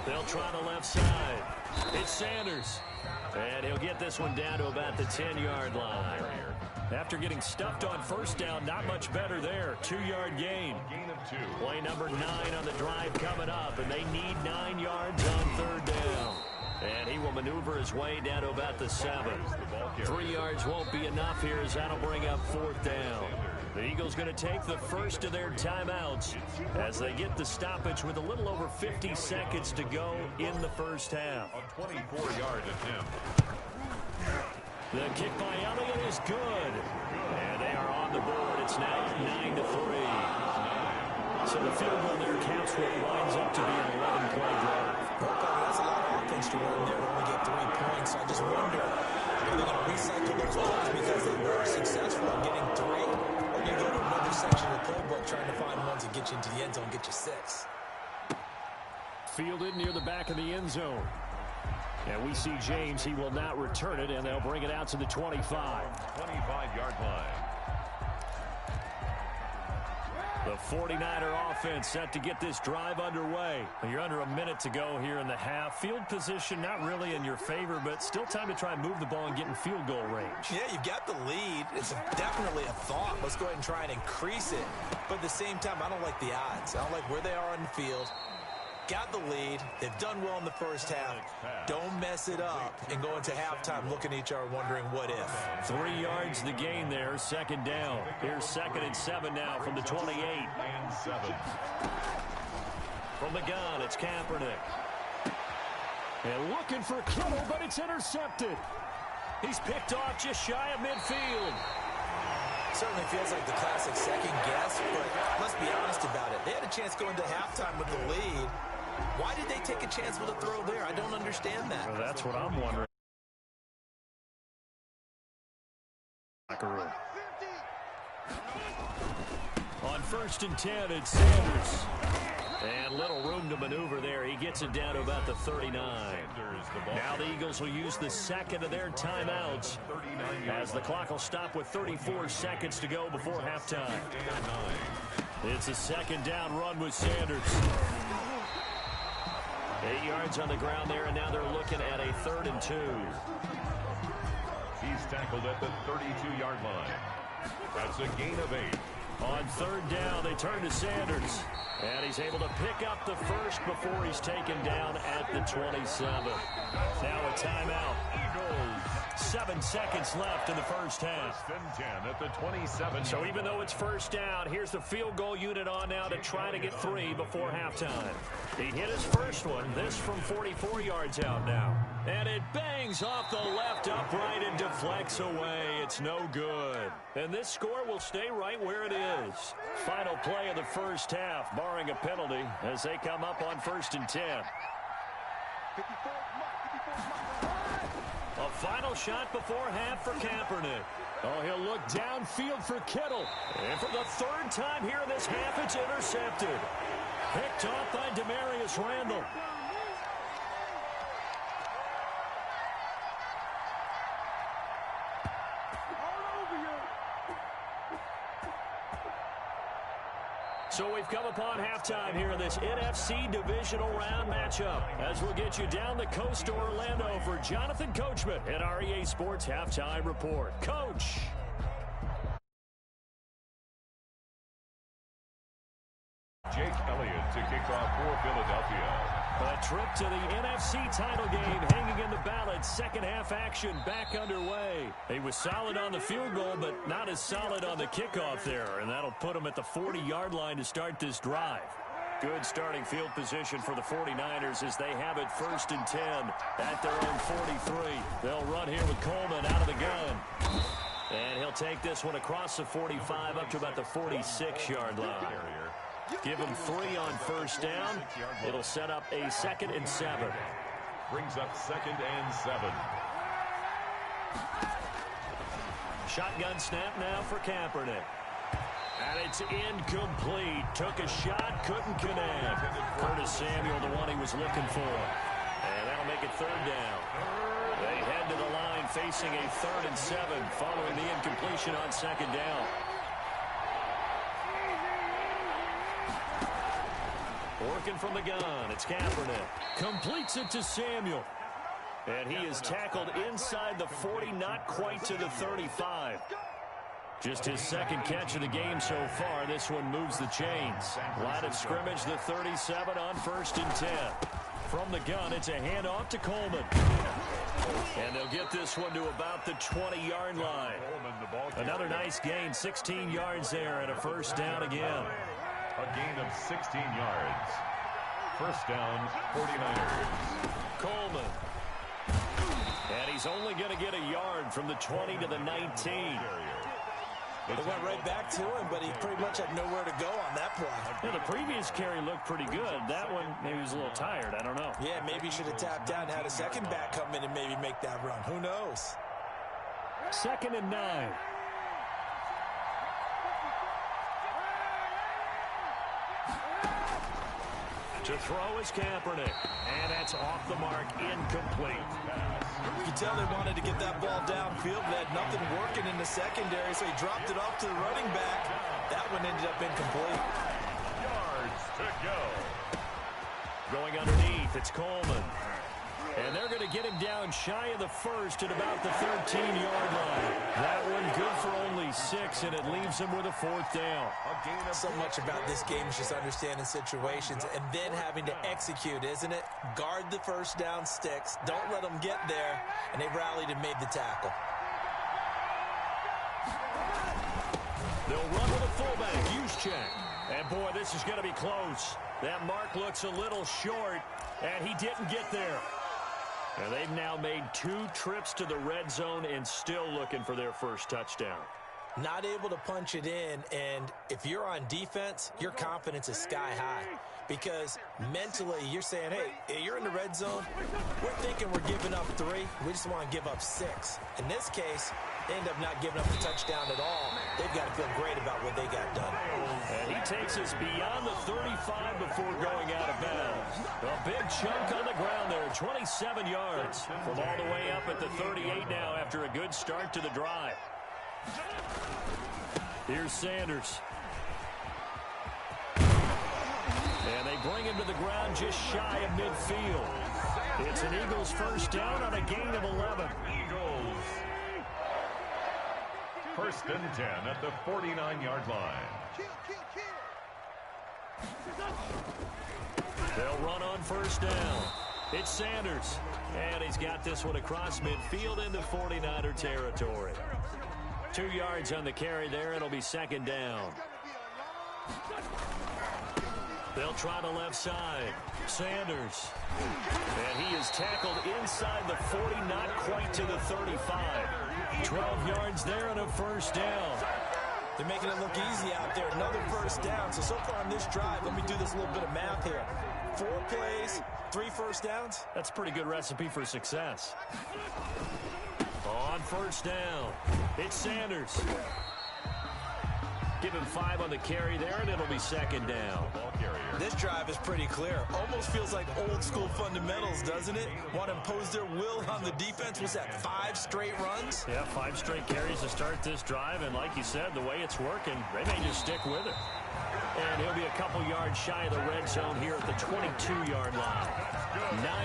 They'll try the left side. It's Sanders. And he'll get this one down to about the 10-yard line. After getting stuffed on first down, not much better there. 2-yard gain. Play number 9 on the drive coming up, and they need 9 yards on third down. And he will maneuver his way down to about the 7. 3 yards won't be enough here as that'll bring up fourth down. The Eagles going to take the first of their timeouts as they get the stoppage with a little over 50 seconds to go in the first half. A 24-yard attempt. The kick by Elliott is good. And they are on the board. It's now 9-3. So the field goal there counts what winds up to be an 11-play drive. That's a lot of offense to run there to only get 3 points. I just wonder if they're going to recycle those plays because they were successful in getting 3. Or you go to another section of the playbook trying to find ones that get you into the end zone and get you 6. Fielded near the back of the end zone. And we see James. He will not return it, and they'll bring it out to the 25. 25-yard line. The 49er offense set to get this drive underway. You're under a minute to go here in the half. Field position not really in your favor, but still time to try and move the ball and get in field goal range. Yeah, you've got the lead. It's definitely a thought. Let's go ahead and try and increase it. But at the same time, I don't like the odds. I don't like where they are on the field. Got the lead. They've done well in the first half. Don't mess it up and go into halftime looking at each other wondering what if. 3 yards the gain there, second down. Here's 2nd and 7 now from the 28. And 7. From the gun, it's Kaepernick. And looking for Kittle, but it's intercepted. He's picked off just shy of midfield. Certainly feels like the classic second guess, but let's be honest about it. They had a chance going into halftime with the lead. Why did they take a chance with a throw there? I don't understand that. Well, that's what I'm wondering. On 1st and 10, it's Sanders. And little room to maneuver there. He gets it down to about the 39. Now the Eagles will use the second of their timeouts as the clock will stop with 34 seconds to go before halftime. It's a second down run with Sanders. 8 yards on the ground there, and now they're looking at a 3rd and 2. He's tackled at the 32-yard line. That's a gain of 8. On 3rd down, they turn to Sanders. And he's able to pick up the first before he's taken down at the 27. Now a timeout. Eagles. 7 seconds left in the first half. 1st and 10 at the 27. So even though it's first down, here's the field goal unit on now to try to get 3 before halftime. He hit his first one. This from 44 yards out now. And it bangs off the left upright and deflects away. It's no good. And this score will stay right where it is. Final play of the first half, barring a penalty, as they come up on 1st and 10. A final shot before half for Kaepernick. Oh, he'll look downfield for Kittle. And for the 3rd time here in this half, it's intercepted. Picked off by Demarius Randall. So we've come upon halftime here in this NFC divisional round matchup as we'll get you down the coast to Orlando for Jonathan Coachman at our EA Sports Halftime Report. Coach. Jake Elliott to kick off for Philadelphia. A trip to the NFC title game hanging in the balance. Second half action back underway. He was solid on the field goal, but not as solid on the kickoff there. And that'll put him at the 40-yard line to start this drive. Good starting field position for the 49ers as they have it 1st and 10 at their own 43. They'll run here with Coleman out of the gun. And he'll take this one across the 45 up to about the 46-yard line. Give him 3 on 1st down. It'll set up a 2nd and 7. Brings up 2nd and 7. Shotgun snap now for Kaepernick. And it's incomplete. Took a shot, couldn't connect. Curtis Samuel, the one he was looking for. And that'll make it 3rd down. They head to the line facing a 3rd and 7 following the incompletion on 2nd down. Working from the gun. It's Kaepernick. Completes it to Samuel. And he is tackled inside the 40, not quite to the 35. Just his second catch of the game so far. This one moves the chains. Line of scrimmage, the 37 on 1st and 10. From the gun, it's a handoff to Coleman. And they'll get this one to about the 20-yard line. Another nice gain, 16 yards there and a first down again. A gain of 16 yards. First down, 49ers. Coleman. And he's only going to get a yard from the 20 to the 19. They went right back to him, but he pretty much had nowhere to go on that play. Yeah, the previous carry looked pretty good. That one, maybe he was a little tired. I don't know. Yeah, maybe he should have tapped out and had a second back come in and maybe make that run. Who knows? 2nd and 9. To throw is Kaepernick. And that's off the mark, incomplete. You can tell they wanted to get that ball downfield. They had nothing working in the secondary, so he dropped it off to the running back. That one ended up incomplete. Yards to go. Going underneath, it's Coleman. And they're going to get him down shy of the first at about the 13-yard line. That one good for only 6, and it leaves him with a 4th down. So much about this game is just understanding situations and then having to execute, isn't it? Guard the first down sticks. Don't let them get there. And they rallied and made the tackle. They'll run with a fullback. Use check. And, boy, this is going to be close. That mark looks a little short, and he didn't get there. And they've now made 2 trips to the red zone and still looking for their first touchdown. Not able to punch it in, and if you're on defense, your confidence is sky high. Because mentally, you're saying, hey, you're in the red zone. We're thinking we're giving up 3. We just want to give up 6. In this case, they end up not giving up a touchdown at all. They've got to feel great about what they got done. And he takes us beyond the 35 before going out of bounds. A big chunk on the ground there, 27 yards from all the way up at the 38 now after a good start to the drive. Here's Sanders. And they bring him to the ground just shy of midfield. It's an Eagles first down on a gain of 11. Eagles. First and 10 at the 49-yard line. They'll run on first down. It's Sanders. And he's got this one across midfield into 49er territory. 2 yards on the carry there. It'll be second down. They'll try the left side. Sanders. And he is tackled inside the 40, not quite to the 35. 12 yards there and a first down. They're making it look easy out there. Another first down. So far on this drive, let me do this little bit of math here. 4 plays, 3 first downs. That's a pretty good recipe for success. On first down, it's Sanders. Give him 5 on the carry there, and it'll be second down. This drive is pretty clear. Almost feels like old school fundamentals, doesn't it? Want to impose their will on the defense. Was that 5 straight runs? Yeah, 5 straight carries to start this drive, and like you said, the way it's working, they may just stick with it. And he'll be a couple yards shy of the red zone here at the 22-yard line.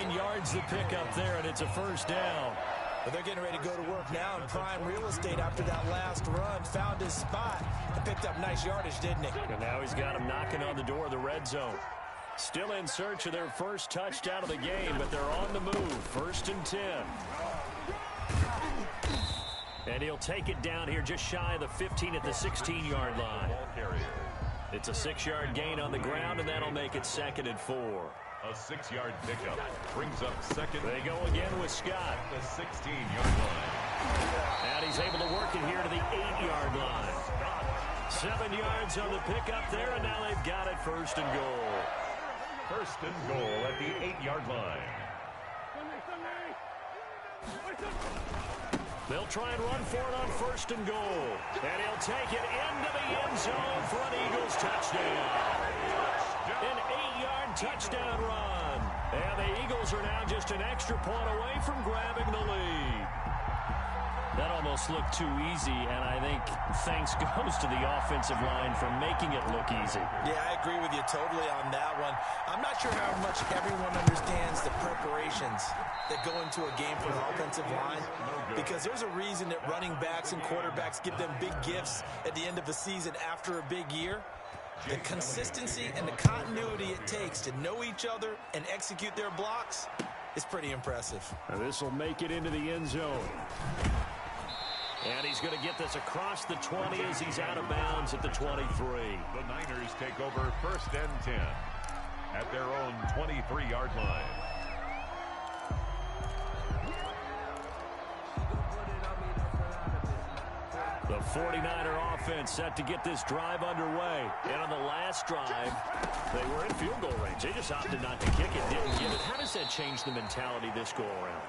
9 yards to pick up there, and it's a first down. But they're getting ready to go to work now in prime real estate after that last run. Found his spot and picked up nice yardage, didn't he? And now he's got him knocking on the door of the red zone. Still in search of their first touchdown of the game, but they're on the move. First and 10. And he'll take it down here just shy of the 15 at the 16-yard line. It's a 6-yard gain on the ground, and that'll make it second and 4. A 6-yard pickup brings up second. They go again with Scott. The 16-yard line. And he's able to work it here to the 8-yard line. 7 yards on the pickup there, and now they've got it first and goal. First and goal at the 8-yard line. They'll try and run for it on first and goal. And he'll take it into the end zone for an Eagles touchdown. An 8-yard touchdown run. And the Eagles are now just an extra point away from grabbing the lead. That almost looked too easy, and I think thanks goes to the offensive line for making it look easy. Yeah, I agree with you totally on that one. I'm not sure how much everyone understands the preparations that go into a game for the offensive line, because there's a reason that running backs and quarterbacks give them big gifts at the end of the season after a big year. The consistency and the continuity it takes to know each other and execute their blocks is pretty impressive. This will make it into the end zone. And he's going to get this across the 20 as he's out of bounds at the 23. The Niners take over 1st and 10 at their own 23-yard line. The 49er offense set to get this drive underway. And on the last drive, they were in field goal range. They just opted not to kick it, didn't get it. How does that change the mentality this go around?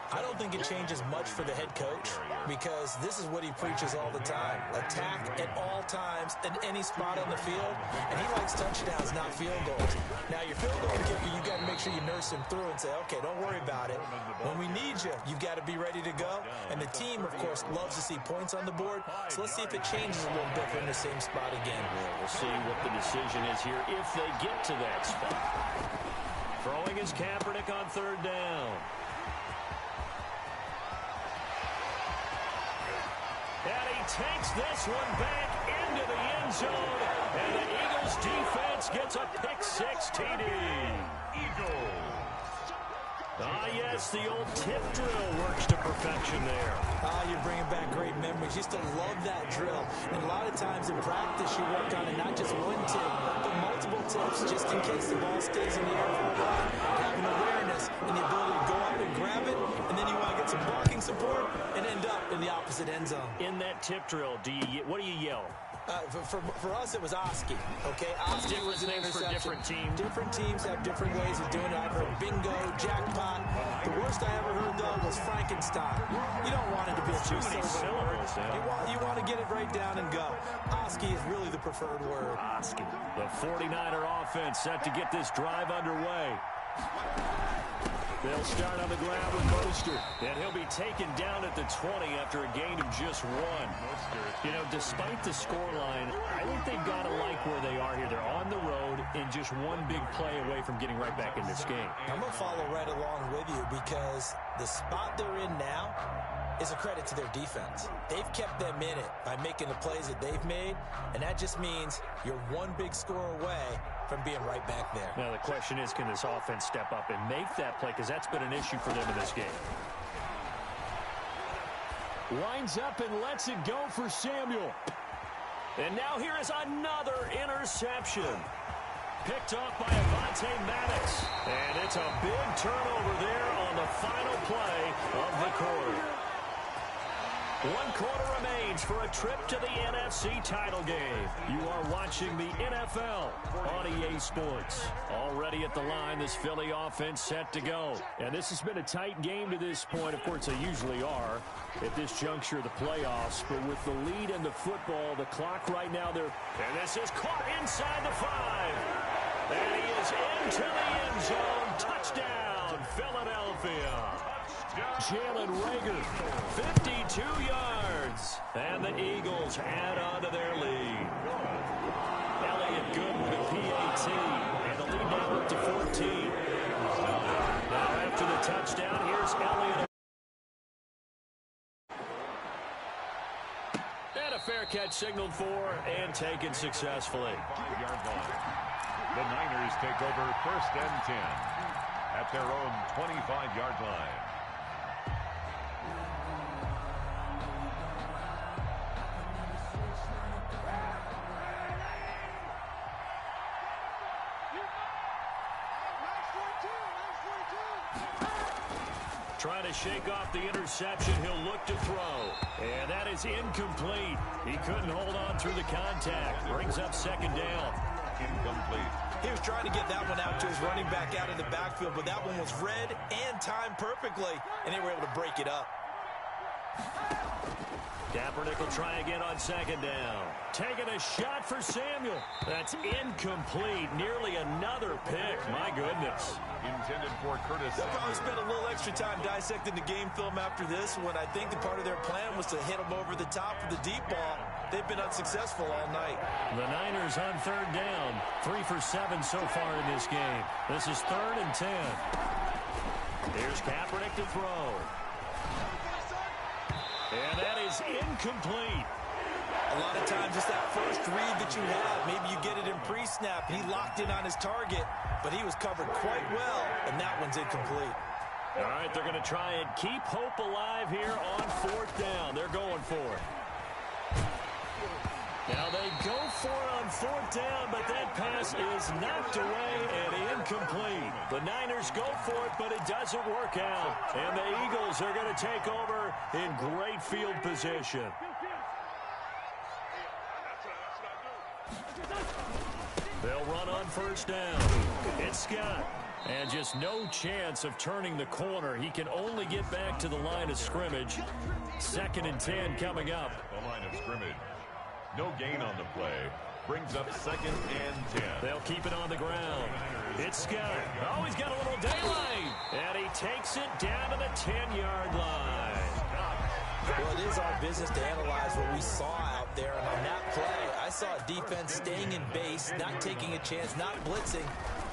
I don't think it changes much for the head coach, because this is what he preaches all the time. Attack at all times in any spot on the field, and he likes touchdowns, not field goals. Now, your field goal kicker, you've got to make sure you nurse him through and say, okay, don't worry about it. When we need you, you've got to be ready to go. And the team, of course, loves to see points on the board, so let's see if it changes a little bit from the same spot again. We'll see what the decision is here if they get to that spot. Throwing is Kaepernick on 3rd down. And he takes this one back into the end zone. And the Eagles defense gets a pick-6 TD. Eagles. Ah, yes, the old tip drill works to perfection there. You're bringing back great memories. Used to love that drill. And a lot of times in practice, you work on it, not just one tip, but multiple tips, just in case the ball stays in the air for a while. Having awareness and the ability to go up and grab it, and then you want to get some blocking support and end up in the opposite end zone. In that tip drill, what do you yell? For us, it was Oski. Okay, Oski was an interception. For different teams. Different teams have different ways of doing it. I've heard bingo, jackpot. The worst I ever heard, though, was Frankenstein. You don't want it to be a too many syllables. You want to get it right down and go. Oski is really the preferred word. Oski. The 49er offense set to get this drive underway. They'll start on the ground with Mostert. And he'll be taken down at the 20 after a gain of just 1. You know, despite the scoreline, I think they've got to like where they are here. They're on the road and just one big play away from getting right back in this game. I'm going to follow right along with you, because the spot they're in now is a credit to their defense. They've kept them in it by making the plays that they've made, and that just means you're one big score away from being right back there. Now, the question is, can this offense step up and make that play? Because that's been an issue for them in this game. Winds up and lets it go for Samuel. And now here is another interception. Picked off by Avonte Maddox. And it's a big turnover there on the final play of the quarter. 1 quarter remains for a trip to the NFC title game. You are watching the NFL on EA Sports. Already at the line, this Philly offense set to go. And this has been a tight game to this point. Of course, they usually are at this juncture of the playoffs. But with the lead in the football, the clock right now, and this is caught inside the 5. And he is into the end zone. Touchdown, Philadelphia. Jalen Reagor, 52 yards. And the Eagles add on to their lead. Elliott good with a PAT. And the lead now up to 14. Now after the touchdown, here's Elliott. And a fair catch signaled for and taken successfully. 5-yard line. The Niners take over 1st and 10 at their own 25-yard line. Trying to shake off the interception. He'll look to throw. And that is incomplete. He couldn't hold on through the contact. Brings up 2nd down. Incomplete. He was trying to get that one out to his running back out in the backfield, but that one was read and timed perfectly, and they were able to break it up. Kaepernick will try again on second down. Taking a shot for Samuel. That's incomplete. Nearly another pick. My goodness. Intended for Curtis They'll Samuel. probably spend a little extra time dissecting the game film after this when I think the part of their plan was to hit them over the top with the deep ball. They've been unsuccessful all night. The Niners on third down. 3 for 7 so far in this game. This is 3rd and 10. Here's Kaepernick to throw. And that is incomplete. A lot of times it's that first read that you have. Maybe you get it in pre-snap. He locked in on his target, but he was covered quite well, and that one's incomplete. All right, they're going to try and keep hope alive here on 4th down. They're going for it. Now they go for it on 4th down, but that pass is knocked away and incomplete. The Niners go for it, but it doesn't work out. And the Eagles are going to take over in great field position. They'll run on 1st down. It's Scott. And just no chance of turning the corner. He can only get back to the line of scrimmage. 2nd and 10 coming up. The line of scrimmage. No gain on the play. Brings up 2nd and 10. They'll keep it on the ground. It's Scott. Oh, he's got a little daylight. And he takes it down to the 10-yard line. Well, it is our business to analyze what we saw out there. And on that play, I saw a defense staying in base, not taking a chance, not blitzing,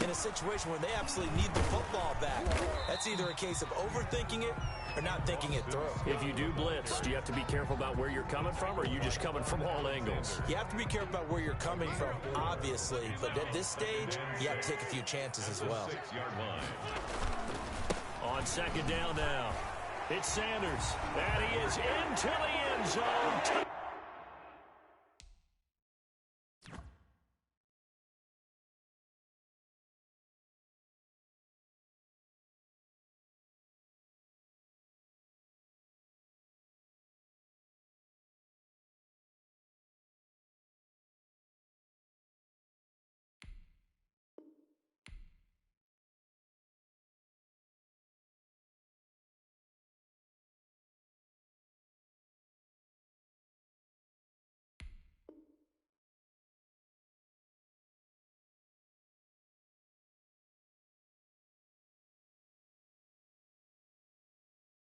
in a situation where they absolutely need the football back. That's either a case of overthinking it or not thinking it through. If you do blitz, do you have to be careful about where you're coming from, or are you just coming from all angles? You have to be careful about where you're coming from, obviously. But at this stage, you have to take a few chances as well. 6-yard line. On 2nd down now. It's Sanders. And he is into the end zone.